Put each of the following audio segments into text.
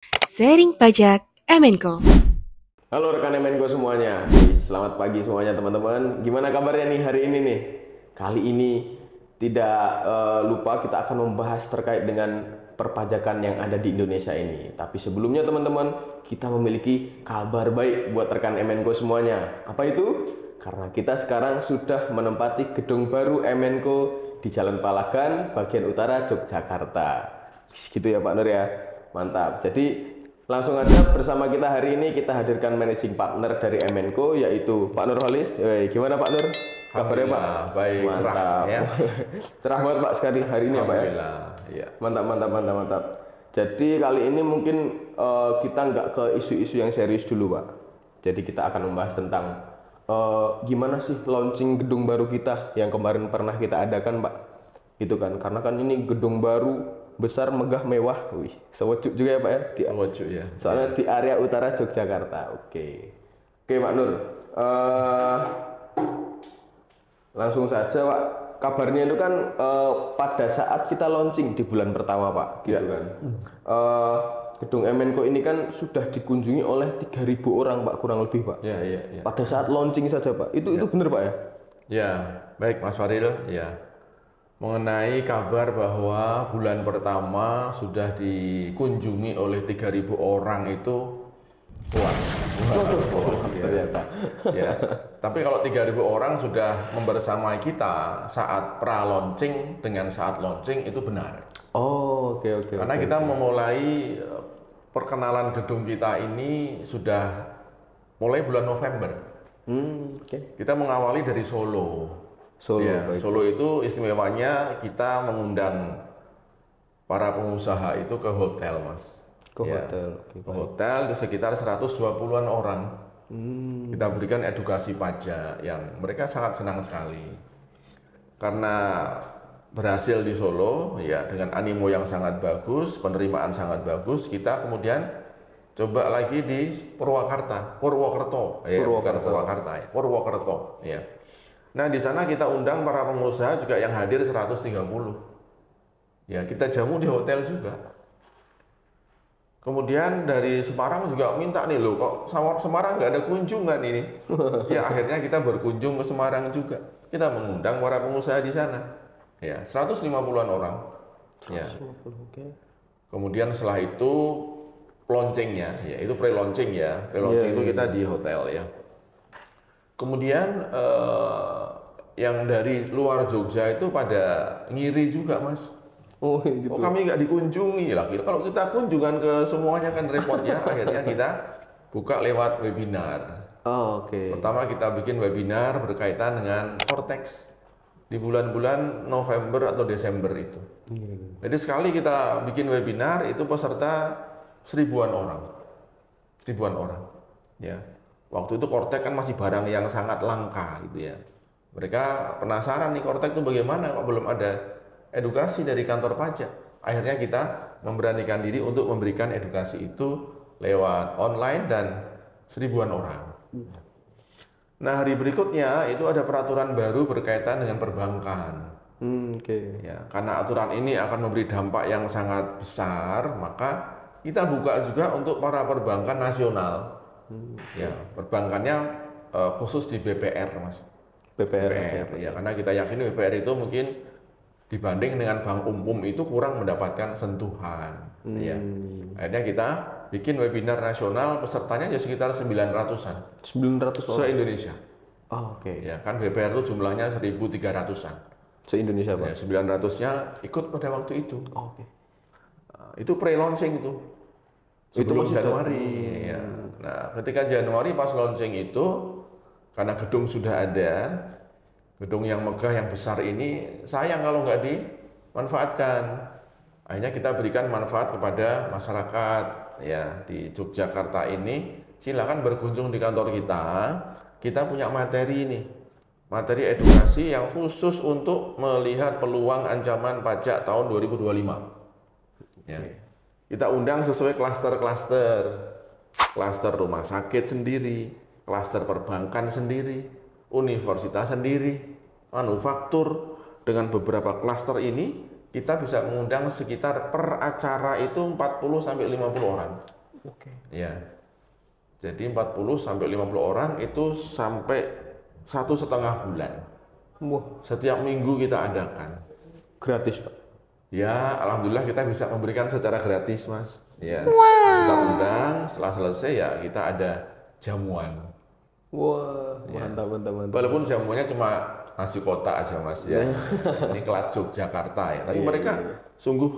Sharing pajak Emenko. Halo rekan Emenko semuanya, selamat pagi semuanya teman-teman. Gimana kabarnya nih hari ini nih? Kali ini tidak lupa kita akan membahas terkait dengan perpajakan yang ada di Indonesia ini. Tapi sebelumnya teman-teman, kita memiliki kabar baik buat rekan Emenko semuanya. Apa itu? Karena kita sekarang sudah menempati gedung baru Emenko di Jalan Palagan, bagian utara Yogyakarta. Gitu ya Pak Nur ya, mantap. Jadi langsung aja bersama kita hari ini kita hadirkan managing partner dari Emenko yaitu Pak Nurholis. Gimana Pak Nur? Kabarnya Pak? Alhamdulillah, baik, cerah Mantap. ya. Cerah banget Pak sekali hari ini ya Pak ya. Alhamdulillah, ya. Mantap, mantap, mantap, mantap. Jadi kali ini mungkin kita nggak ke isu-isu yang serius dulu Pak. Jadi kita akan membahas tentang gimana sih launching gedung baru kita yang kemarin pernah kita adakan Pak. Itu kan, karena kan ini gedung baru besar, megah, mewah. Wih, sewajuk juga ya Pak ya. Sewajuk ya. Soalnya di area utara Yogyakarta. Oke Pak Nur. Eh, Langsung saja Pak. Kabarnya itu kan pada saat kita launching di bulan pertama Pak, gitu kan. Gedung Emenko ini kan sudah dikunjungi oleh 3.000 orang Pak, kurang lebih Pak. Ya, ya, ya. Pada saat launching saja Pak. Itu benar Pak ya? Ya, baik Mas Faril, ya. Mengenai kabar bahwa bulan pertama sudah dikunjungi oleh 3.000 orang itu puas. Ternyata. Ya. Tapi kalau 3.000 orang sudah membersamai kita saat pra-launching dengan saat launching itu benar. Oh, oke. Karena kita memulai perkenalan gedung kita ini sudah mulai bulan November. Oke. Kita mengawali dari Solo. Solo, Ya, baik. Solo itu istimewanya kita mengundang para pengusaha itu ke hotel, Mas. Ke Ya, hotel. Oke, ke hotel di sekitar 120-an orang. Kita berikan edukasi pajak yang mereka sangat senang sekali. Karena berhasil di Solo, ya dengan animo yang sangat bagus, penerimaan sangat bagus, kita kemudian coba lagi di Purwokerto, bukan Purwakarta, ya, Purwokerto, ya. Nah di sana kita undang para pengusaha juga yang hadir 130, ya kita jamu di hotel juga. Kemudian dari Semarang juga minta nih loh, kok Semarang nggak ada kunjungan ini. Ya akhirnya kita berkunjung ke Semarang juga. Kita mengundang para pengusaha di sana. Ya, 150-an orang. Ya. Oke. Kemudian setelah itu launchingnya, ya itu pre-launching ya. Pre-launching itu kita di hotel ya. Kemudian yang dari luar Jogja itu pada ngiri juga Mas. Oh, gitu. Oh kami nggak dikunjungi lah. Kalau kita kunjungan ke semuanya kan repotnya. Akhirnya kita buka lewat webinar. Oh, oke. Pertama kita bikin webinar berkaitan dengan Cortex di bulan-bulan November atau Desember itu. Jadi sekali kita bikin webinar itu peserta 1.000-an orang. 1.000-an orang. Ya. Waktu itu Cortex kan masih barang yang sangat langka gitu ya. Mereka penasaran nih Cortex itu bagaimana kok belum ada edukasi dari kantor pajak. Akhirnya kita memberanikan diri untuk memberikan edukasi itu lewat online dan 1.000-an orang. Nah hari berikutnya itu ada peraturan baru berkaitan dengan perbankan. Oke. Ya, karena aturan ini akan memberi dampak yang sangat besar, maka kita buka juga untuk para perbankan nasional. Ya, perbankannya khusus di BPR, Mas. BPR. Ya, karena kita yakin BPR itu mungkin dibanding dengan bank umum itu kurang mendapatkan sentuhan. Ya. Akhirnya kita bikin webinar nasional, pesertanya ya sekitar 900-an. 900 orang. Se-Indonesia. Oh, oke. Ya, kan BPR itu jumlahnya 1.300-an. Se-Indonesia, Pak. Ya, 900-nya ikut pada waktu itu. Oh, oke. Nah, itu pre-launching itu. Sebelum masih Januari. Ya. Nah, ketika Januari pas launching itu, karena gedung sudah ada, gedung yang megah, yang besar ini, sayang kalau nggak dimanfaatkan. Akhirnya kita berikan manfaat kepada masyarakat ya di Yogyakarta ini. Silakan berkunjung di kantor kita. Kita punya materi ini, materi edukasi yang khusus untuk melihat peluang ancaman pajak tahun 2025. Ya. Kita undang sesuai klaster-klaster, klaster rumah sakit sendiri, klaster perbankan sendiri, universitas sendiri, manufaktur. Dengan beberapa klaster ini kita bisa mengundang sekitar per acara itu 40 sampai 50 orang. Oke. Ya. Jadi 40 sampai 50 orang itu sampai 1,5 bulan. Wah, Setiap minggu kita adakan. gratis, Pak. Ya, alhamdulillah kita bisa memberikan secara gratis, Mas. Ya. Kita undang, setelah selesai ya kita ada jamuan. Wah, mantap, mantap, mantap. Walaupun jamuannya cuma nasi kotak aja, Mas ya. Ini kelas Yogyakarta ya. Tapi mereka sungguh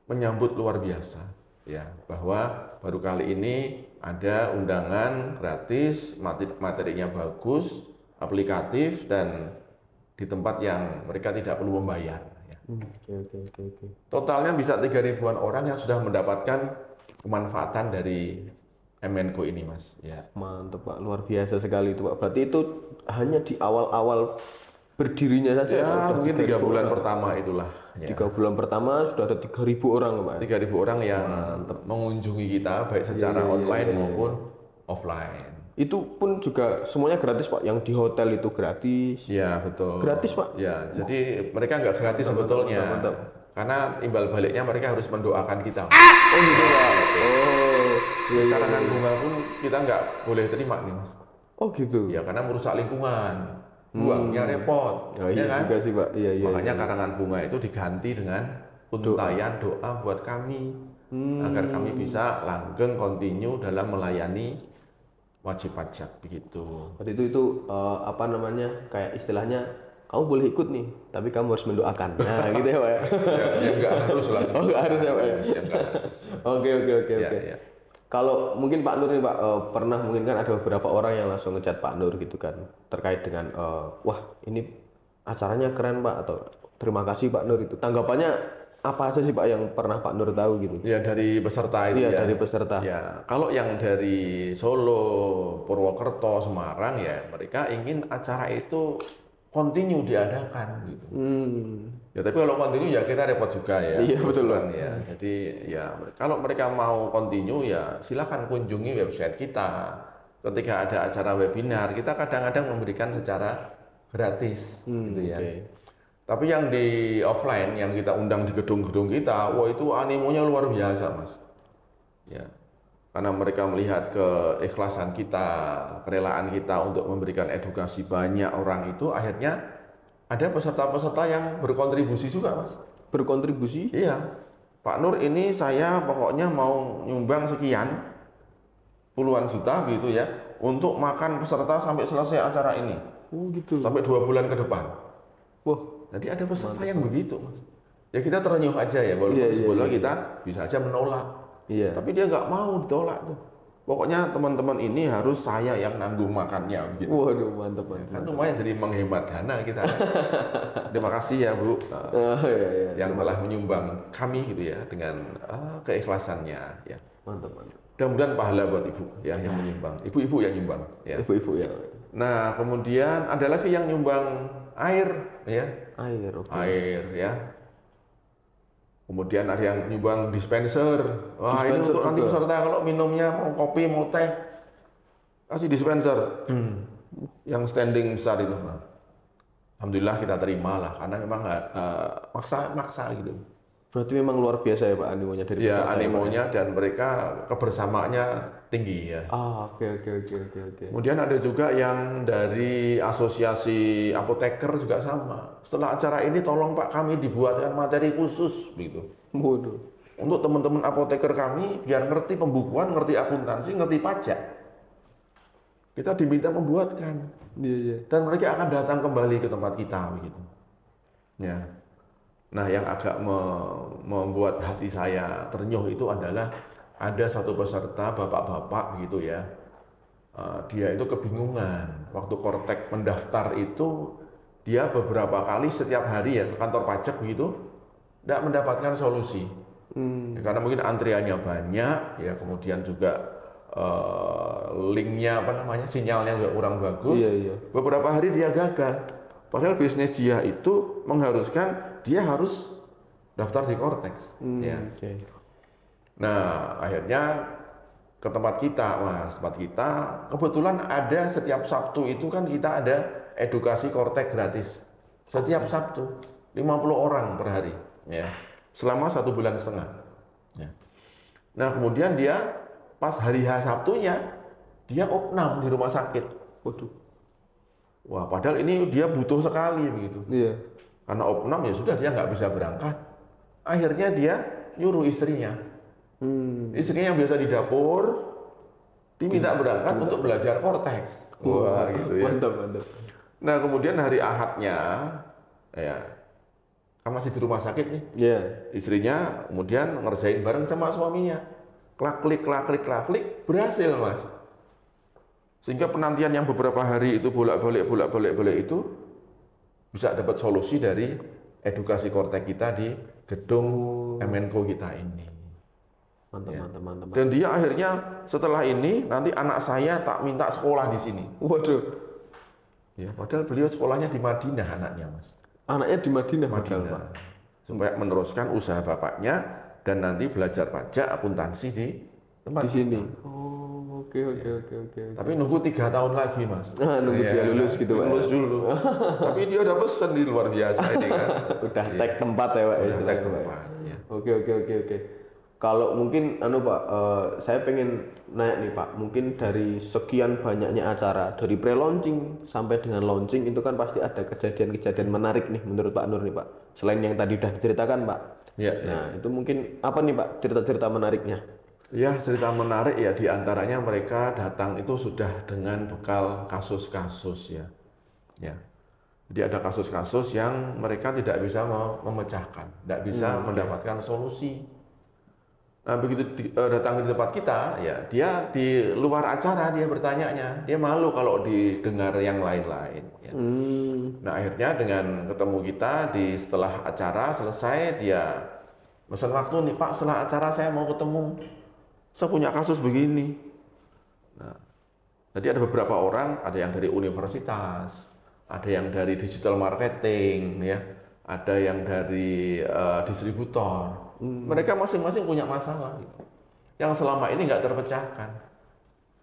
menyambut luar biasa ya, bahwa baru kali ini ada undangan gratis, materinya bagus, aplikatif dan di tempat yang mereka tidak perlu membayar ya. Oke. Totalnya bisa 3.000-an orang yang sudah mendapatkan kemanfaatan dari Emenko ini, Mas ya. Mantap, Pak. Luar biasa sekali itu, Pak. Berarti itu hanya di awal-awal berdirinya saja, Ya, Pak? Udah mungkin 3 3.000 bulan orang. pertama itulah. Ya. 3 bulan pertama sudah ada 3.000 orang, Pak. 3.000 orang yang mengunjungi kita baik secara online maupun offline. Itu pun juga semuanya gratis, Pak. Yang di hotel itu gratis. Ya, betul. Gratis, Pak? Ya, jadi mereka nggak gratis sebetulnya. Karena timbal baliknya mereka harus mendoakan kita. Oh gitu, Pak. Oh, iya. Karangan bunga pun kita nggak boleh terima nih, Mas. Oh gitu. Ya, karena merusak lingkungan. Buangnya repot. Oh, iya ya kan? juga sih, Pak. Iya. Makanya karangan bunga itu diganti dengan untayan doa buat kami. Agar kami bisa langgeng continue dalam melayani wajib pajak begitu. Waktu itu apa namanya, kayak istilahnya kamu boleh ikut nih, tapi kamu harus mendoakan. Nah, gitu ya, Pak. Ya nggak harus lah. Oh, nggak harus ya, Pak. Ya, nggak harus. Oke. Ya, ya. Kalau mungkin Pak Nur nih, Pak, pernah mungkin kan ada beberapa orang yang langsung ngechat Pak Nur gitu kan, terkait dengan wah ini acaranya keren, Pak, atau terima kasih Pak Nur itu. Tanggapannya apa aja sih, Pak, yang pernah Pak Nur tahu gitu? Ya, dari peserta itu Iya, ya. dari peserta. Ya, kalau yang dari Solo, Purwokerto, Semarang ya mereka ingin acara itu continue diadakan gitu. Ya, tapi kalau continue ya kita repot juga ya. Iya, betul, Pak. Ya, jadi ya kalau mereka mau continue ya silakan kunjungi website kita. Ketika ada acara webinar, kita kadang-kadang memberikan secara gratis gitu ya. Oke. Tapi yang di offline yang kita undang di gedung-gedung kita, wah itu animonya luar biasa, Mas. Ya. Karena mereka melihat keikhlasan kita, kerelaan kita untuk memberikan edukasi banyak orang itu, akhirnya ada peserta-peserta yang berkontribusi juga, Mas. Berkontribusi? Iya. Pak Nur, ini saya pokoknya mau nyumbang sekian puluhan juta gitu ya untuk makan peserta sampai selesai acara ini. Oh gitu. Sampai 2 bulan ke depan. Wah, Jadi ada peserta yang begitu, Mas. Ya kita terenyuh aja ya, walaupun sebetulnya kita bisa aja menolak. iya. Tapi dia nggak mau ditolak tuh. Pokoknya teman-teman ini harus saya yang nanggung makannya. Gitu. Waduh, mantap. Kan lumayan jadi menghemat dana kita. Terima kasih ya Bu, Oh, iya. yang telah menyumbang kami gitu ya dengan keikhlasannya. Ya. Mantap. Mudah-mudahan pahala buat Ibu ya yang menyumbang. Ibu-ibu yang nyumbang. Ya. Ibu-ibu ya. Nah kemudian ada lagi yang nyumbang air ya. Air, oke. Air ya. Kemudian ada yang nyumbang dispenser. Wah, ini Dispenser untuk nanti juga. peserta kalau minumnya mau kopi, mau teh, kasih dispenser. Yang standing besar itu. Nah, alhamdulillah kita terima lah, karena memang nggak maksa gitu. Berarti memang luar biasa ya, Pak, animonya dari Ya, peserta, animonya dan mereka kebersamaannya tinggi ya. Oke. Kemudian ada juga yang dari asosiasi apoteker juga sama. Setelah acara ini tolong Pak kami dibuatkan materi khusus gitu. Waduh. Untuk teman-teman apoteker kami biar ngerti pembukuan, ngerti akuntansi, ngerti pajak. Kita diminta membuatkan. Iya. Dan mereka akan datang kembali ke tempat kita begitu. Ya. Nah, yang agak membuat hati saya ternyuh itu adalah ada satu peserta bapak-bapak gitu ya. Dia itu kebingungan waktu Kortek mendaftar itu dia beberapa kali setiap hari ya ke kantor pajak begitu tidak mendapatkan solusi. Ya, karena mungkin antriannya banyak ya, kemudian juga linknya sinyalnya juga kurang bagus. Iya. Beberapa hari dia gagal. Padahal bisnis dia itu mengharuskan dia harus daftar di Kortex. Ya. Oke. Nah, akhirnya ke tempat kita, Mas. Tempat kita kebetulan ada setiap Sabtu itu kan kita ada edukasi Kortex gratis. Setiap Sabtu. 50 orang per hari, ya, selama 1,5 bulan. Ya. Nah kemudian dia pas hari H Sabtunya dia opnam di rumah sakit. Waduh. Wah, padahal ini dia butuh sekali begitu. Iya. Karena opnam ya sudah dia nggak bisa berangkat. Akhirnya dia nyuruh istrinya. Istrinya yang biasa di dapur, diminta berangkat untuk belajar korteks. Wah, gitu ya. Mantap, mantap. Nah, kemudian hari Ahadnya, ya, kan masih di rumah sakit nih. Iya. Istrinya kemudian ngerjain bareng sama suaminya. Klak-klik, klak-klik, klak-klik, berhasil, Mas. Sehingga penantian yang beberapa hari itu bolak-balik itu bisa dapat solusi dari edukasi korteks kita di gedung Emenko kita ini. Mantap, Ya. mantap. Dan dia akhirnya setelah ini nanti anak saya tak minta sekolah di sini. Waduh. Ya, padahal beliau sekolahnya di Madinah anaknya, Mas. Anaknya di Madinah, padahal, Pak. Supaya meneruskan usaha bapaknya dan nanti belajar pajak akuntansi di tempat Di sini. kita. Oh, oke. Tapi nunggu 3 tahun lagi, Mas. Nunggu dia lulus gitu, Pak. Lulus dulu. Tapi dia udah pesen di luar biasa ini kan. Udah tag tempat ya, Pak. Udah istilahnya, tag Pak. tempat. Ya. Oke. Kalau mungkin Pak, saya pengen nanya nih Pak, mungkin dari sekian banyaknya acara, dari pre-launching sampai dengan launching itu kan pasti ada kejadian-kejadian menarik nih menurut Pak Nur nih Pak. Selain yang tadi udah diceritakan Pak. Ya, Nah, itu mungkin apa nih Pak cerita-cerita menariknya? Ya, cerita menarik ya, diantaranya mereka datang itu sudah dengan bekal kasus-kasus ya. Ya. Jadi ada kasus-kasus yang mereka tidak bisa memecahkan, tidak bisa mendapatkan solusi. Nah, begitu datang di tempat kita, ya dia di luar acara dia bertanyanya, dia malu kalau didengar yang lain-lain. Ya. Nah, akhirnya dengan ketemu kita di setelah acara selesai, dia pesan waktu nih Pak, setelah acara saya mau ketemu. Saya punya kasus begini. Nah, jadi ada beberapa orang, ada yang dari universitas, ada yang dari digital marketing, ya, ada yang dari distributor. Mereka masing-masing punya masalah gitu, yang selama ini nggak terpecahkan.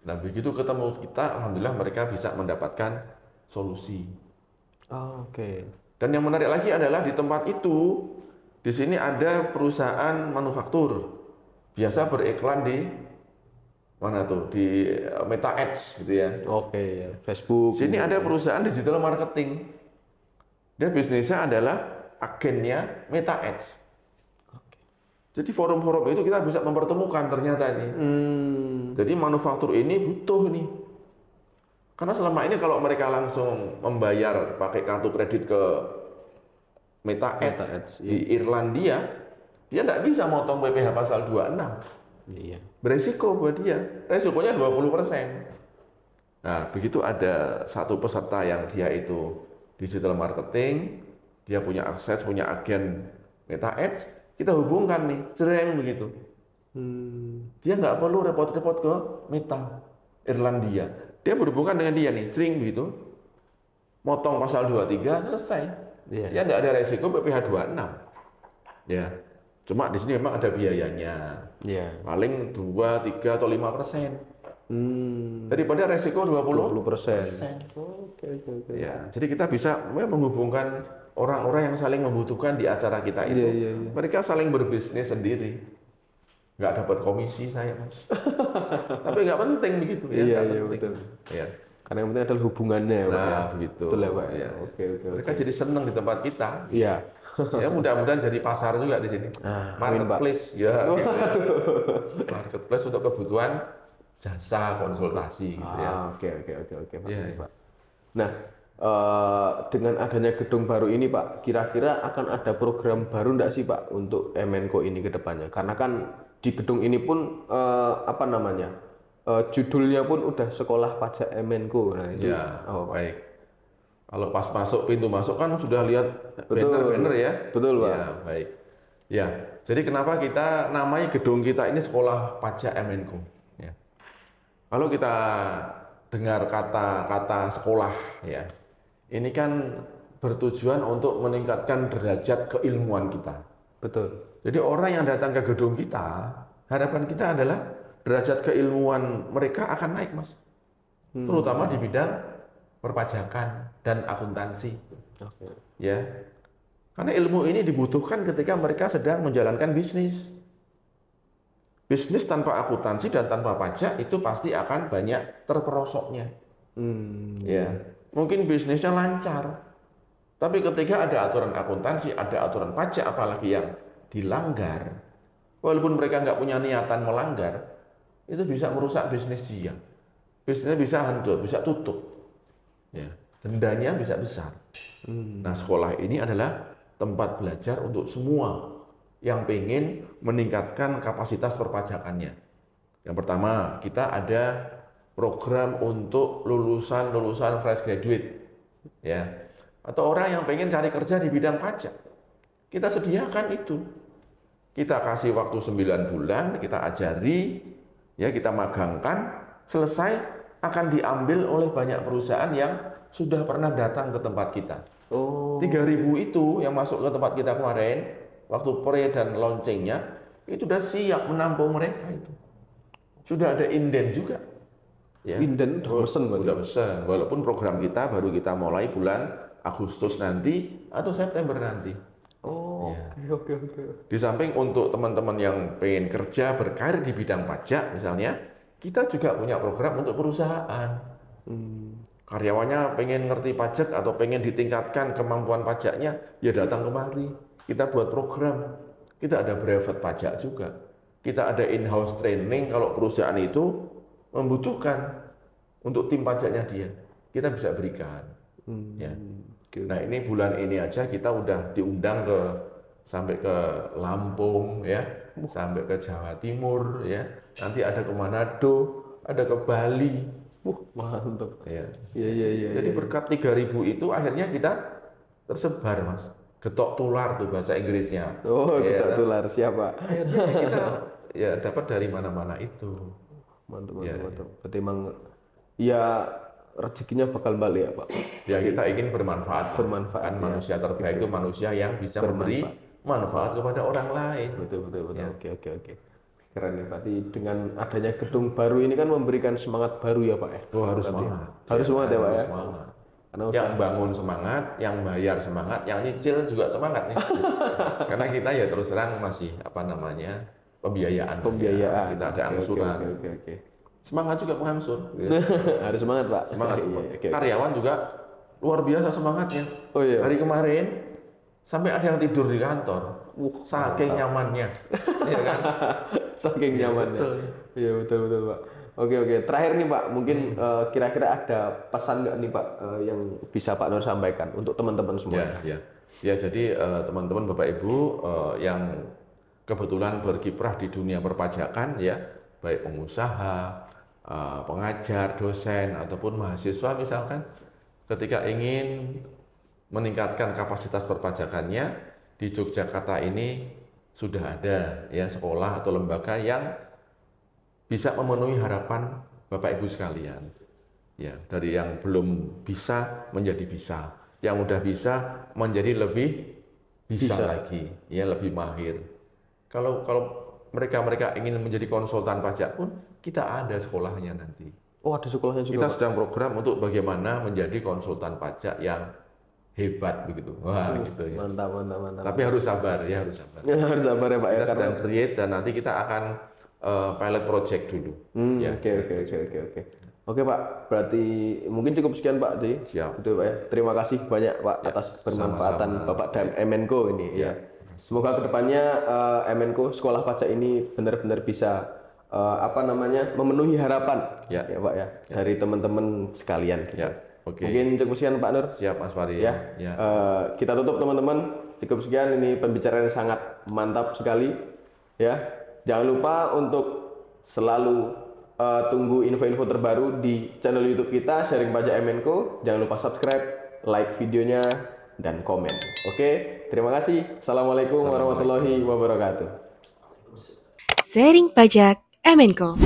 Nah, begitu ketemu kita, alhamdulillah mereka bisa mendapatkan solusi. Oh, oke. Dan yang menarik lagi adalah di tempat itu, di sini ada perusahaan manufaktur. Biasa beriklan di mana tuh? Di Meta Ads gitu ya. Oke, ya. Facebook. Sini ada perusahaan digital marketing. Dia bisnisnya adalah agennya Meta Ads. Jadi forum-forum itu kita bisa mempertemukan ternyata nih. Jadi manufaktur ini butuh nih. Karena selama ini kalau mereka langsung membayar pakai kartu kredit ke Meta Ads di Irlandia, dia tidak bisa motong PPh pasal 26. Iya. Beresiko buat dia. Resikonya 20%. Nah, begitu ada satu peserta yang dia itu digital marketing, dia punya akses, punya agen Meta Ads, kita hubungkan nih, cereng begitu. Dia nggak perlu repot-repot ke Meta Irlandia. Dia berhubungan dengan dia nih, cereng begitu. Motong pasal 23, selesai. Iya. Ya nggak ada resiko PPh 26. Ya, cuma di sini memang ada biayanya. Iya. Paling 2, 3, atau 5%. Daripada resiko 20%. Oke. Ya, jadi kita bisa menghubungkan orang-orang yang saling membutuhkan di acara kita itu. Iya. Mereka saling berbisnis sendiri. Nggak dapat komisi saya, Mas. Tapi nggak penting begitu ya. Iya, nggak penting. betul. Ya. Karena yang penting adalah hubungannya ya, Pak. Nah, Ya. begitu. Betul ya, Pak. Ya. Oke. Mereka jadi senang di tempat kita. Iya. Ya, mudah-mudahan jadi pasar juga di sini. amin, Pak. Marketplace, ya. Gitu ya. Marketplace untuk kebutuhan jasa konsultasi gitu ya. Oke, Pak. Iya. Pak. Nah, dengan adanya gedung baru ini Pak, kira-kira akan ada program baru enggak sih Pak untuk Emenko ini ke depannya? Karena kan di gedung ini pun judulnya pun udah Sekolah Pajak Emenko. Nah, itu Ya, Pak? baik. Kalau pas masuk pintu masuk kan sudah lihat Betul. banner-banner ya. Betul, Pak. Ya, baik. Ya, jadi kenapa kita namai gedung kita ini Sekolah Pajak Emenko? Ya. Kalau kita dengar kata-kata sekolah, ya, ini kan bertujuan untuk meningkatkan derajat keilmuan kita. Betul. Jadi orang yang datang ke gedung kita, harapan kita adalah derajat keilmuan mereka akan naik, Mas. Terutama di bidang perpajakan dan akuntansi. Oke. Ya. Karena ilmu ini dibutuhkan ketika mereka sedang menjalankan bisnis. Bisnis tanpa akuntansi dan tanpa pajak itu pasti akan banyak terperosoknya. Ya, mungkin bisnisnya lancar, tapi ketika ada aturan akuntansi, ada aturan pajak, apalagi yang dilanggar, walaupun mereka nggak punya niatan melanggar, itu bisa merusak bisnis dia. Bisnisnya bisa hancur, bisa tutup. Ya, dendanya bisa besar. Nah, sekolah ini adalah tempat belajar untuk semua yang pengen meningkatkan kapasitas perpajakannya. Yang pertama, kita ada program untuk lulusan fresh graduate, ya, atau orang yang pengen cari kerja di bidang pajak. Kita sediakan itu. Kita kasih waktu 9 bulan, kita ajari, ya, kita magangkan, selesai akan diambil oleh banyak perusahaan yang sudah pernah datang ke tempat kita. 3.000 itu yang masuk ke tempat kita kemarin, waktu pre dan launchingnya, itu sudah siap menampung mereka itu. Sudah ada inden juga. Ya. Inden udah pesen, udah pesen. Walaupun program kita baru kita mulai bulan Agustus nanti atau September nanti. Oke. Di samping untuk teman-teman yang pengen kerja berkarir di bidang pajak misalnya, kita juga punya program untuk perusahaan. Karyawannya pengen ngerti pajak atau pengen ditingkatkan kemampuan pajaknya, ya datang kemari. Kita buat program. Kita ada brevet pajak juga. Kita ada in-house training kalau perusahaan itu membutuhkan untuk tim pajaknya dia. Kita bisa berikan. Ya. Nah, ini bulan ini aja kita udah diundang sampai ke Lampung, ya, sampai ke Jawa Timur, ya. Nanti ada ke Manado, ada ke Bali. Mantap. Ya. Iya. Jadi berkat 3.000 itu akhirnya kita tersebar, Mas. Getok tular tuh bahasa Inggrisnya. Getok tular siapa? Akhirnya kita ya dapat dari mana-mana itu. Mantap. Berarti emang ya rezekinya bakal balik ya, Pak. Ya, kita ingin bermanfaat. Bermanfaat. Kan manusia terbaik itu manusia yang bisa memberi manfaat kepada orang lain. Betul. Ya. Oke. Keren nih, berarti dengan adanya gedung baru ini kan memberikan semangat baru ya, Pak ya? Harus semangat. Harus semangat ya, Pak ya? Semangat. Karena yang bangun semangat, yang bayar semangat, yang nyicil juga semangat nih. Karena kita ya terus terang masih pembiayaan. Kita ada angsuran. Oke. Semangat juga pengangsur. Harus semangat, Pak. Semangat. Oke. Karyawan juga luar biasa semangatnya. Iya. Hari kemarin sampai ada yang tidur di kantor. Saking nyamannya. Iya kan? Saking nyamannya. Betul. Iya, betul, Pak. Oke. Terakhir nih, Pak, mungkin kira-kira ada pesan nggak nih, Pak, yang bisa Pak Nur sampaikan untuk teman-teman semua? Ya, jadi teman-teman Bapak Ibu yang kebetulan berkiprah di dunia perpajakan, ya, baik pengusaha, pengajar, dosen, ataupun mahasiswa misalkan, ketika ingin meningkatkan kapasitas perpajakannya, di Yogyakarta ini sudah ada ya sekolah atau lembaga yang bisa memenuhi harapan Bapak Ibu sekalian. Ya, dari yang belum bisa menjadi bisa, yang udah bisa menjadi lebih bisa lagi, ya, lebih mahir. Kalau mereka ingin menjadi konsultan pajak pun kita ada sekolahnya nanti. Ada sekolahnya juga. Kita sedang program untuk bagaimana menjadi konsultan pajak yang hebat begitu. Gitu ya. Mantap. Tapi harus sabar ya, harus sabar. Harus sabar ya, Pak ya. Kita sedang create dan nanti kita akan pilot project dulu. Oke, Pak. Berarti mungkin cukup sekian, Pak. Siap. Itu, Pak ya. Terima kasih banyak, Pak, atas bermanfaatan Bapak dan Emenko ini. Ya. Semoga kedepannya Emenko Sekolah Pajak ini benar-benar bisa memenuhi harapan, ya, Pak ya, dari teman-teman sekalian. Ya. Oke. Mungkin cukup sekian, Pak Nur. Siap, Mas Fari. Ya. Kita tutup, teman-teman. Cukup sekian, ini pembicaraan yang sangat mantap sekali. Ya. Jangan lupa untuk selalu tunggu info-info terbaru di channel YouTube kita, Sharing Pajak Emenko. Jangan lupa subscribe, like videonya, dan komen. Oke, terima kasih. Assalamualaikum warahmatullahi wabarakatuh. Sharing Pajak Emenko.